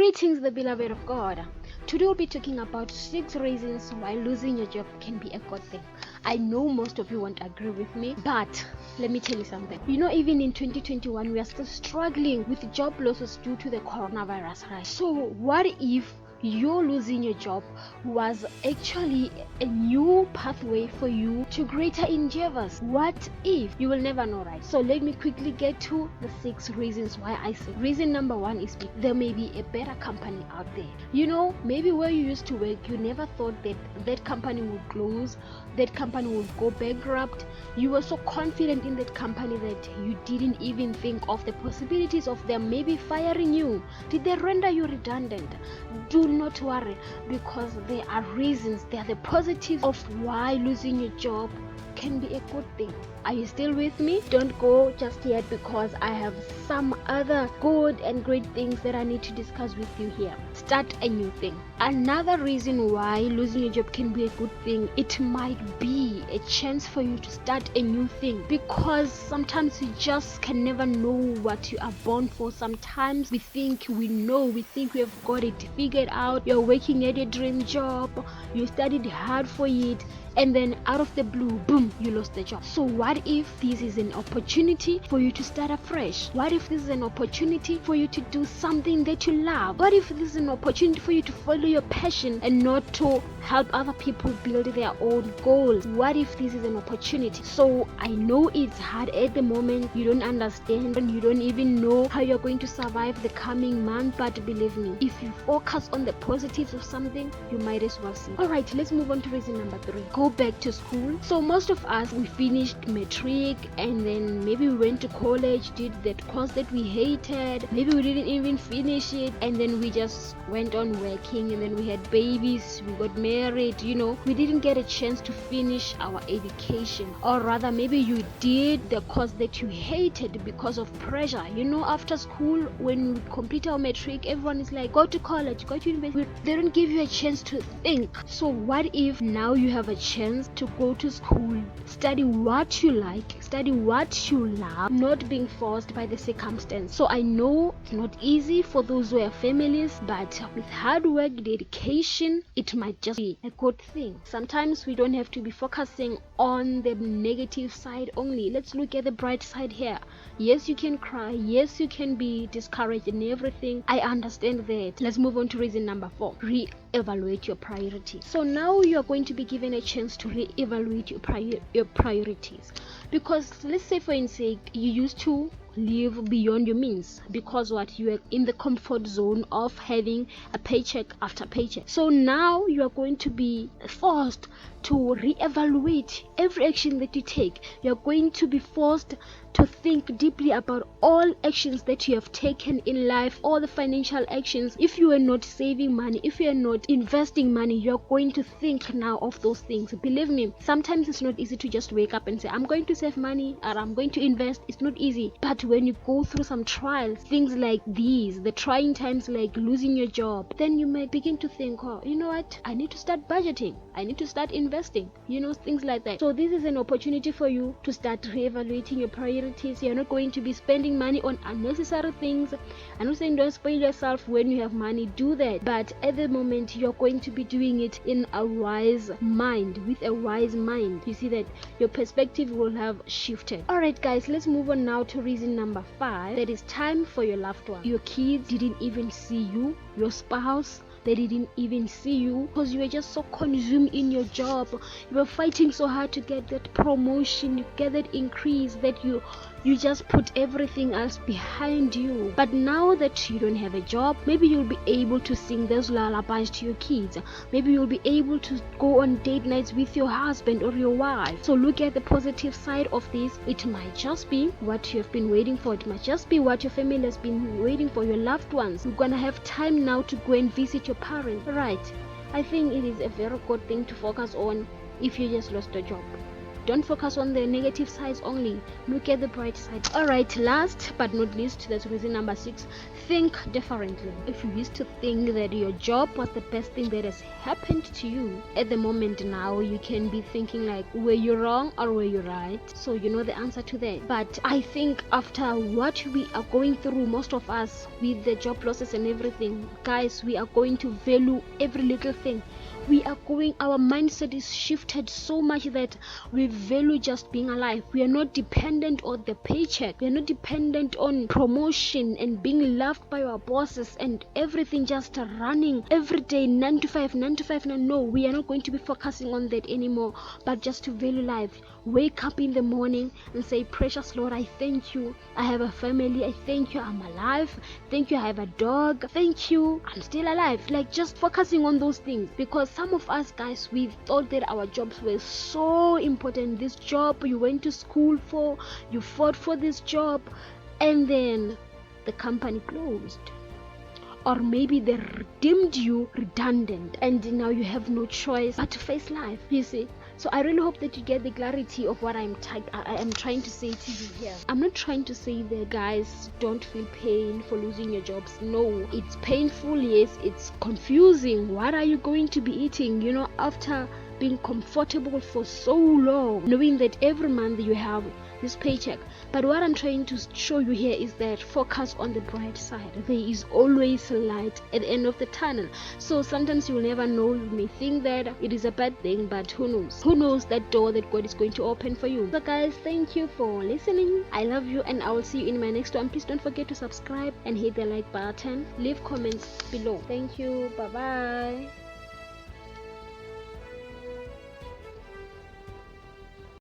Greetings, the beloved of God. Today we'll be talking about 6 reasons why losing your job can be a good thing. I know most of you won't agree with me, but let me tell you something. Even in 2021, we are still struggling with job losses due to the coronavirus, right? So what if your losing your job was actually a new pathway for you to greater endeavors? What if? You will never know, right? So let me quickly get to the 6 reasons why I say. Reason number 1 is there may be a better company out there. Maybe where you used to work, you never thought that that company would close, that company would go bankrupt. You were so confident in that company that you didn't even think of the possibilities of them maybe firing you. Did they render you redundant? Do not worry, because there are reasons, there are the positives of why losing your job can be a good thing. Are you still with me? Don't go just yet, because I have some other good and great things that I need to discuss with you here. Start a new thing. Another reason why losing your job can be a good thing, it might be a chance for you to start a new thing, because sometimes you just can never know what you are born for. Sometimes we think we know, we think we have got it figured out. You're working at your dream job, you studied hard for it, and then out of the blue, boom, you lost the job. So what if this is an opportunity for you to start afresh? What if this is an opportunity for you to do something that you love? What if this is an opportunity for you to follow your passion and not to help other people build their own goals? What if this is an opportunity? So I know it's hard at the moment, you don't understand, and you don't even know how you're going to survive the coming month, but believe me, if you focus on the positives of something, you might as well see. Alright, let's move on to reason number 3. Go back to school. So most of us, we finished matric and then maybe we went to college, did that course that we hated, maybe we didn't even finish it, and then we just went on working, and then we had babies, we got married. We didn't get a chance to finish our education. Or rather, maybe you did the course that you hated because of pressure. After school, when we complete our matric, everyone is like, go to college, go to university. They don't give you a chance to think. So what if now you have a chance to go to school, study what you like, study what you love, not being forced by the circumstance? So I know it's not easy for those who have families, but with hard work, dedication, it might just be a good thing. Sometimes we don't have to be focusing on the negative side only. Let's look at the bright side here. Yes, you can cry. Yes, you can be discouraged and everything. I understand that. Let's move on to reason number 4. Re-evaluate your priorities. So now you are going to be given a chance to re-evaluate your priorities, because let's say, for instance, you used to live beyond your means because you are in the comfort zone of having a paycheck after paycheck. So now you are going to be forced to re-evaluate every action that you take. You're going to be forced to think deeply about all actions that you have taken in life, all the financial actions. If you are not saving money, if you are not investing money, you're going to think now of those things. Believe me, sometimes it's not easy to just wake up and say, I'm going to save money or I'm going to invest. It's not easy. But when you go through some trials, things like these, the trying times like losing your job, then you might begin to think, oh, you know what? I need to start budgeting. I need to start investing. Things like that. So this is an opportunity for you to start reevaluating your priorities. You're not going to be spending money on unnecessary things. I'm not saying don't spoil yourself when you have money. Do that. But at the moment, you're going to be doing it in a wise mind, with a wise mind. You see that your perspective will have shifted. Alright guys, let's move on now to reason number 5. That is time for your loved one. Your kids didn't even see you. Your spouse, they didn't even see you because you were just so consumed in your job. You were fighting so hard to get that promotion, you get that increase, that you just put everything else behind you. But now that you don't have a job, maybe you'll be able to sing those lullabies to your kids. Maybe you'll be able to go on date nights with your husband or your wife. So look at the positive side of this. It might just be what you have been waiting for. It might just be what your family has been waiting for, your loved ones. You're gonna have time now to go and visit your parents. Right. I think it is a very good thing to focus on if you just lost a job. Don't focus on the negative sides only. Look at the bright side. Alright, last but not least, that's reason number 6. Think differently. If you used to think that your job was the best thing that has happened to you, at the moment now you can be thinking like, were you wrong or were you right? So you know the answer to that. But I think after what we are going through, most of us, with the job losses and everything, guys, we are going to value every little thing. Our mindset is shifted so much that we value just being alive. We are not dependent on the paycheck. We are not dependent on promotion and being loved by our bosses and everything just running every day 9 to 5. No, we are not going to be focusing on that anymore, but just to value life. Wake up in the morning and say, precious Lord, I thank you. I have a family. I thank you. I'm alive. Thank you. I have a dog. Thank you. I'm still alive. Like, just focusing on those things, because some of us, guys, we thought that our jobs were so important. This job you went to school for, you fought for this job, and then the company closed. Or maybe they deemed you redundant and now you have no choice but to face life, you see. So I really hope that you get the clarity of what I am trying to say to you here. I'm not trying to say that, guys, don't feel pain for losing your jobs. No, it's painful, yes, it's confusing. What are you going to be eating, after being comfortable for so long, knowing that every month you have this paycheck? But what I'm trying to show you here is that focus on the bright side. There is always light at the end of the tunnel. So sometimes you will never know. You may think that it is a bad thing, but who knows? Who knows that door that God is going to open for you? So guys, thank you for listening. I love you, and I will see you in my next one. Please don't forget to subscribe and hit the like button. Leave comments below. Thank you. Bye bye.